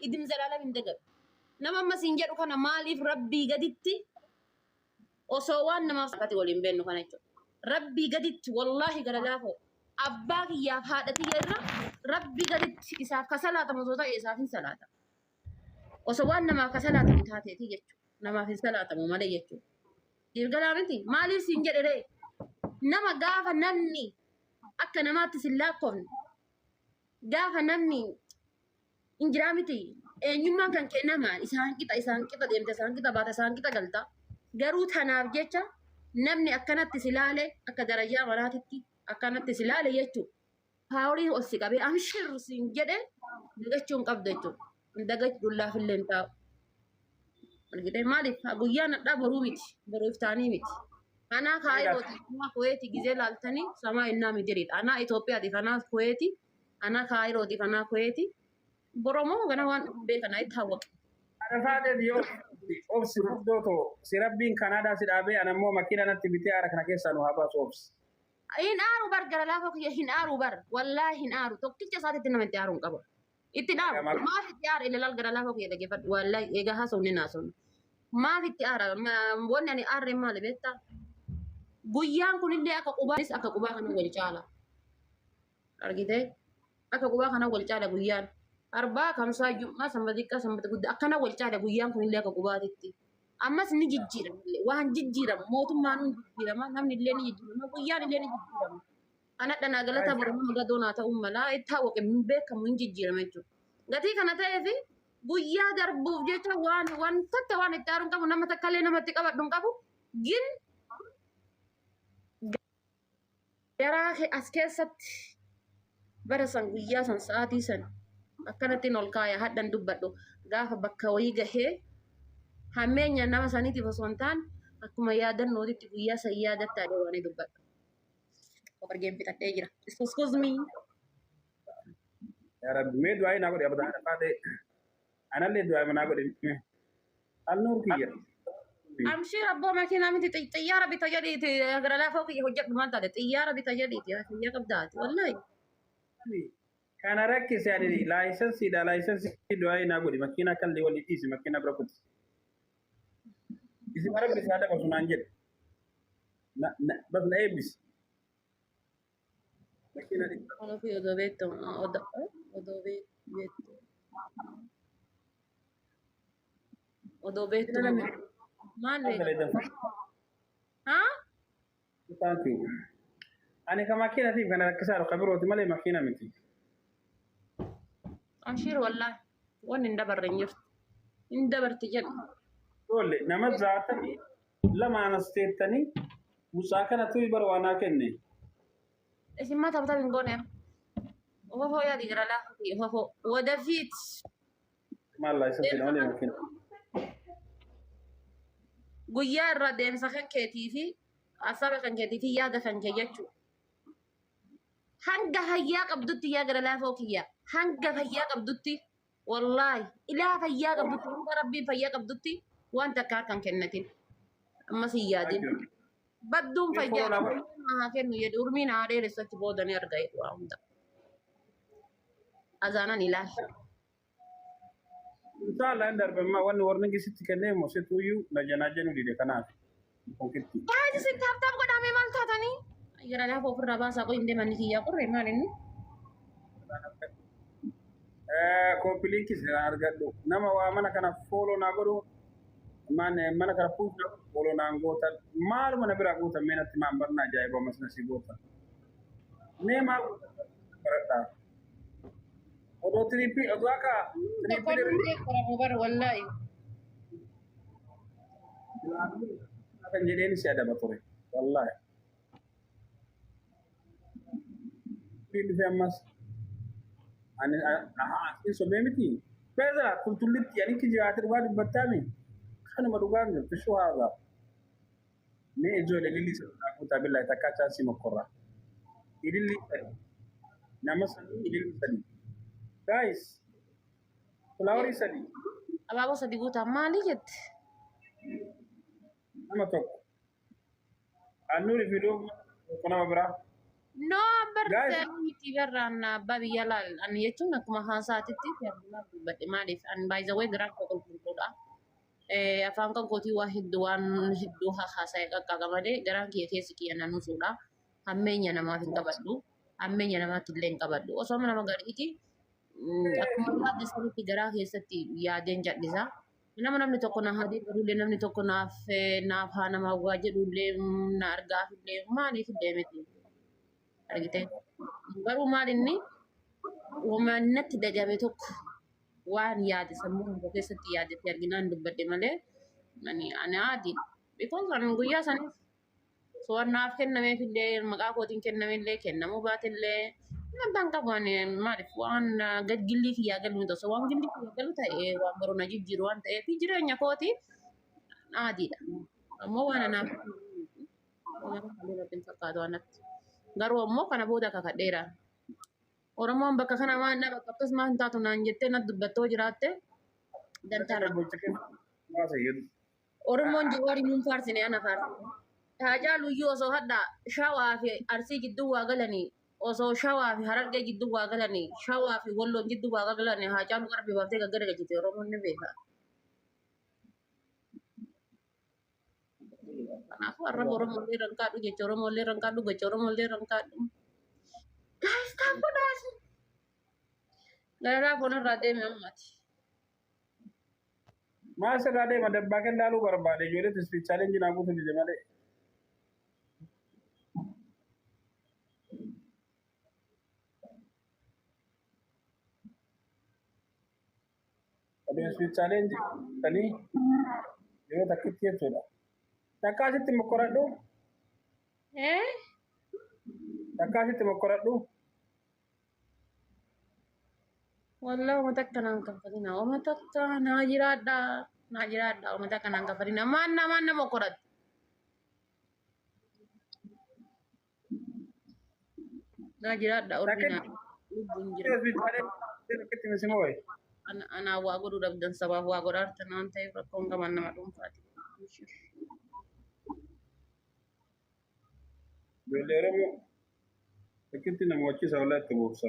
idim zalala min daga nama masinjadu kana malif rabbi gaditti osowan nama sakati wolin benno kana jechuudha. Rabbi gaditti wallahi galalafo abbaa kiyyaaf haadhati irra rabbi gaditti isaaf kasalaata mootota isaaf hin salaata. Osowan nama kasalaata mutaateeti jechuudha. Namaaf hin salaatamu malee jechuudha. Dirgalaa miti malif sinjedere nama gaafa namni akka namaatti sillaakkoon gaafa namni injiraa miti eenyummaan kan kennamaan isaan qixa deemte isaan qixa baata isaan qixa galta garuu tanaaf jecha namni akkanatti silaale akka darajaa maraatitti akkanatti silaale jechuudha. Paawurii ol si qabee amshir siin jedhe dagachuun qabdu jechuudha. Dagachuudhaaf illee hin taa'u. Argitee maaliif guyyaan addaa boruu miti boruu iftaanii miti. Anaa kaayirooti anaa kuweeti gizee laaltanii samaa innaa midiriidha. Anaa Itoophiyaatiif anaa kuweeti anaa kaayirootiif anaa kuweeti boromoo gana waan beekana itti hawwaqe. Arafaateef yoo obsi furdooto si rabbiin Kanaadaa si dhaabee anammoo makiina natti bitee haara kana keessaa nu haa baasu obsi. Hin aaru bar gara laafoo kiyya hin aaru bar wallaahi hin aaru tokkicha isaatitti nama itti aaruun qaba. Itti dhaaru maaf itti aara ilalaal gara laafoo kiyya dhaggeeffadhu wallaahi eegaa haasawni naasawni. Maaf itti aara wanni ani aarreen maali beektaa? Guyyaan kunillee akka qubaanis akka qubaa kana wal caala. Argitee? Akka qubaa kana wal caala guyyaan. Arbaa kamsaa jummaa sanbata sanbata guddaa akkana wal caala guyyaan kunillee akka qubaatitti. Ammas ni jijjiirama waan jijjiirama mootummaan ni jijjiirama namni illee ni jijjiirama guyyaan illee ni jijjiirama. Ana dhanaa galata boromoo gadoonaa ta'uu malaa itti hawwaqe hin beekamu hin jijjiirama jechuudha. Gatii kana ta'eefi guyyaa darbuuf jecha waan takka waan itti aaruun qabu nama takka illee namatti qabadhu hin qabu gin garaa as keessatti bara san guyyaa san sa'aatii san akkanatti ol kaaya haddan dubbadhu gaafa bakka wayii gahee hammeenya nama saniitiif osoo hin taane akkuma yaadannootitti guyyaa san yaadattaa deewaanii dubbadhu. Kopargeen bitadhee jira. Excuse me. Yaa Rabbi mee du'aa naa godhe abadan afaate anallee du'aa naa godhe alnuur kiyya. Amshir abboo makiinaa miti xiyyaara bita jedhiiti gara laafoo kiyya hojjedhu maal taate xiyyaara bita jedhiiti fayyaa qabdaati wallahi. Kana rakkise ani laayisensiidha du'aa naa godhe makiinaa kan lee walii dhiisi makiinaa bira kuti. Isi bara bisa ada masunaan jedhe. Bas na eebbisi. Makiinaa dhiqqa. Ono fi odoo beektu odoo beektu maal beektu? Haa? Thank you. Ani ka makiinaa tiif kana rakkisaa jiru kabirooti malee makiinaa miti. Amshir wallahi waan hin dabarre hin jirtu. Hin dabarti jedhu. Tole nama zaatanii lamaan as teettanii mucaa kanatu bara waanaa kenne. Isin maa taphataa hin goone? Ofofoo yaadi gara laafaa ofofoo wadafiit. Maal laayisensiidha malee makiinaa. Guyyaa irra deemsa kan keetii fi asaba kan keetii fi yaada kan kee jechuudha. Hanga fayyaa qabdutti yaa gara laafoo kiyyaa. Hanga fayyaa qabdutti wallahi ilaa fayyaa qabdutti hanga rabbiin fayyaa qabdutti waan takka harkaan kennatin. Ammas hin yaadin. Badduun fayyaa haa kennu jedhu urmiin haa dheeressatti boodanii argaa waa hunda. Azaanan ilaala. Inshallah darbemma wanni warni gisitti kennee moo situyyuu na janaajanu dide kanaaf. Konkitti. Baay'ee sitti haftaaf godhamee maal taatanii? Gara laafoo ofirraa baasaa qo'i hin deemanii kiyyaa qorree maal inni? Koopiliinkis argadhu nama waa mana kana fooloo naa godhu mana kana fuudha fooloo naan goota maal mana biraa goota meenatti maan barna ajaa'iba masna si goota mee maal baradhaa odoo tiriippii odoo akka tiriippii bara wallaahi kan jedheen si adaba ture wallaahi dhufe ammas ani asin sobee miti beeza tultullitti ani kijiwaati dhugaa dubbattaami kanuma dhugaa jirtu shuhaaba mee ijoollee lilli sadarkaa kutaa billahi takka chaansi mokkorra idilli nama sadii idilli sadii guys fulaawarii sadii abaaboo sadii guutaa maalii jette nama tokko annuuri fiduu nama biraa No, Guys, miti barraan abbaa biyya laal. Ani jechuun akkuma haasaatitti fiyaaduudhaaf dubbadhe maaliif? Ani by the way garaan koo qulqulluudha. Afaan kan kootii waan hedduu haasa'e qaqqaqa malee garaan kiyya keessi kiyya nanusuudha. Hammeenya namaaf hin qabadhu. Hammeenya namaatti illee hin qabadhu. Osoo nama gariiti akkuma yaadde sanitti garaa keessatti yaadeen jal'isa. Namni tokko na hadii garullee namni tokko naaf haa nama hawwaa jedhullee na argaafillee maaliif illee miti. Argite garuu maal inni uummanatti dagame tokko waan yaade sammuu koo keessatti yaadetti arginaan dubbadhe malee ani adii because ani guyyaa saniif so'annaaf kennameefillee maqaa kootiin kennameillee kennamuu baatellee nabbaan qabu ani maaliif waan gillii kiyyaa galu miti osoo waan gillii kiyyaa galu ta'e waan baroo na jijjiiru waan ta'eef jireenya kootii adiidha ammoo waan anaaf waan fakkaatu anatti. Garuu ammoo kana booda kakadheera. Oromoon bakka kana waan bakka akkasumas hin taatu naan jettee na dubbattoo jiraatte dantaara. Oromoon jawaari nuun faarsine ana faarsine. Haacaaluu iyyuu osoo hadhaa shawaa fi arsii gidduu waa galanii osoo shawaa fi harargee gidduu waa galanii shawaa fi walloon gidduu waa galanii haacaaluu qarbii baaftee gaggara gajjite Oromoon ni beeka. Kanaafuu arraba Oromollee rankaadhu jecha Oromollee rankaadhu gocha Oromollee rankaadhu. Guys, taaphuudhaas. Gararaa foonirraa deeme ammati. maal sirraa deema dabbaa kan laaluu barbaade ijoollee tisfi challenge naa guutuu dide malee. Tisfi challenge tanii yeroo takkitti jechuudha. Takkaasitti mokkoradhu. Takkaasitti mokkoradhu. Wallah uumata akkanaan kafalina. Uumata akkanaa jiraadha. Naa jiraadha. Uumata akkanaan kafalina. Maanna mokkoratti. Naa jiraadha. Ordinaa. Lubbuun jira. Takkitti misimooyi. Anaa waa godhuudhaaf dansabaaf waa godhaarta naan ta'eef rakkoon qaban nama dhuunfaati. Ijoollee Oromoo takkitti nama wachisa walaa itti boobsa.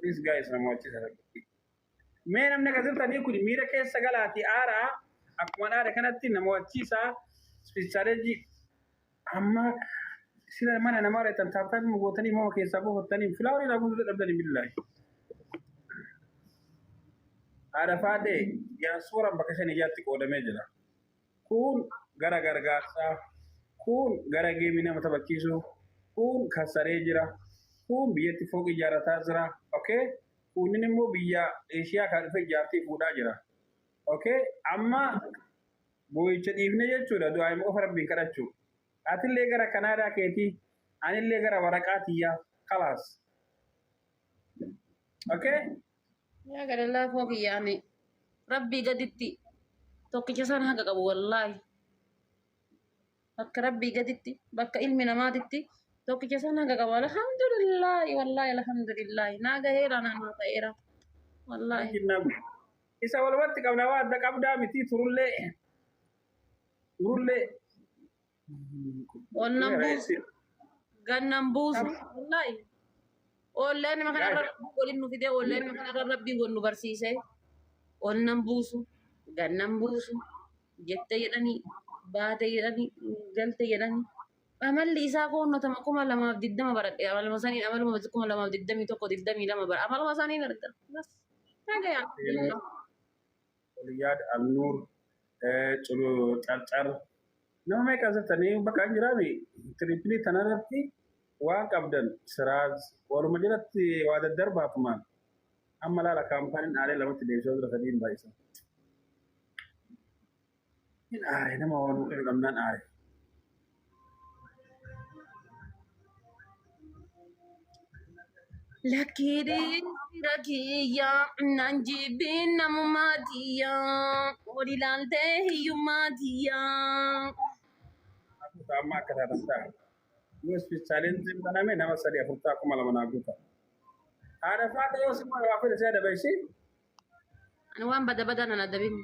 These guys nama wachisa takkitti. Mee namni akkasirtanii kun miira keessa galaati aaraa akkuma dhaada kanatti nama wachiisaa spiichaalee amma sila mana namaa reetan taaphaan gootanii mama keessaa buufatanii filaaworii naa guutuu dhabdanii billaahi. Haadha faadhee yaa suuraan bakka shan ijaatti qoodamee jira. Kun gara gargaarsaa, kun gara geemii nama taphachiisuu, kun kassaree jira, kun biyyatti fooqi ijaarrataa jira. Okay? Kunnin immoo biyya Eeshiyaa kan dhufe ijaartii fuudhaa jira. Okay? Amma boo'icha dhiifne jechuudha du'aa immoo of rabbiin kadhachuu. Atillee gara Kanaadaa keetii, anillee gara waraqaa tiyyaa kalaas. Okay? Yaa gara laafoo kiyyaani rabbii gaditti tokkicha sana haqa qabu wallaahi. Bakka rabbii gaditti bakka ilmi namaatitti tokkicha sana haqa qabu alhamdulillahi wallaahi alhamdulillahi naa gaheera naa ta'eera wallaahi. Isa walumatti qabna waa adda qabdaa miti turullee. Onnan buusu gannan buusu wallaahi. Olleen makanarra waliin nu fidee olleen makanarra rabbii wal nu barsiisee onnan buusu gannan buusu jette jedhanii baate jedhanii galte jedhanii amalli isaa koonnotama 2020 baradhe amaluma sanii amaluma 2021 bara amaluma sanii argata bas nagayaan Oliyaad Alnuur Culu Carcar nama meeqa asirtanii bakka hin jiraame tiriipilii tanarratti waan qabdan siraas waluma jalatti waa daddarbaafumaan amma laala kaampaaniin dhaalee lamatti deebisee dura sadiin baay'isan. Hin aare nama waan muka qabnaan aare. Lakkiyaa nan jibbiin namummaatiyaa ol ilaaltee hiyyummaatiyaa. Amma akka taatan ta'a. Yoo spitaaleen baname nama 340 naa guuta. Haadha faata yoo simma waa fedhe see dabaisi. Ani waan bada nan adabin.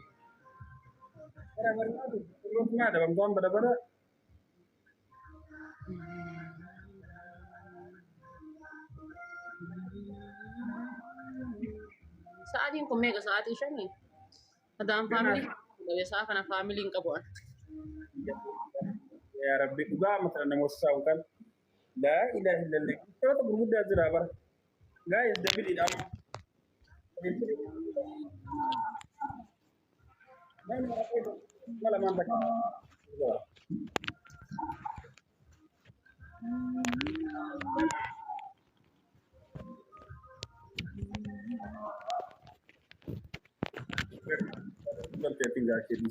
Bara barbaadu yoo kuma adabamtu waan bada. Sa'aatiin kun meeqa? Sa'aatii 5. Adaan faamilii isaa kana faamiliin qabu. Ya Rabbi dhugaa mata nama saukan. La ilaha illallah. Kita tak bermuda jera bar. Guys, David ini am. Malah mantap. Tinggal jadi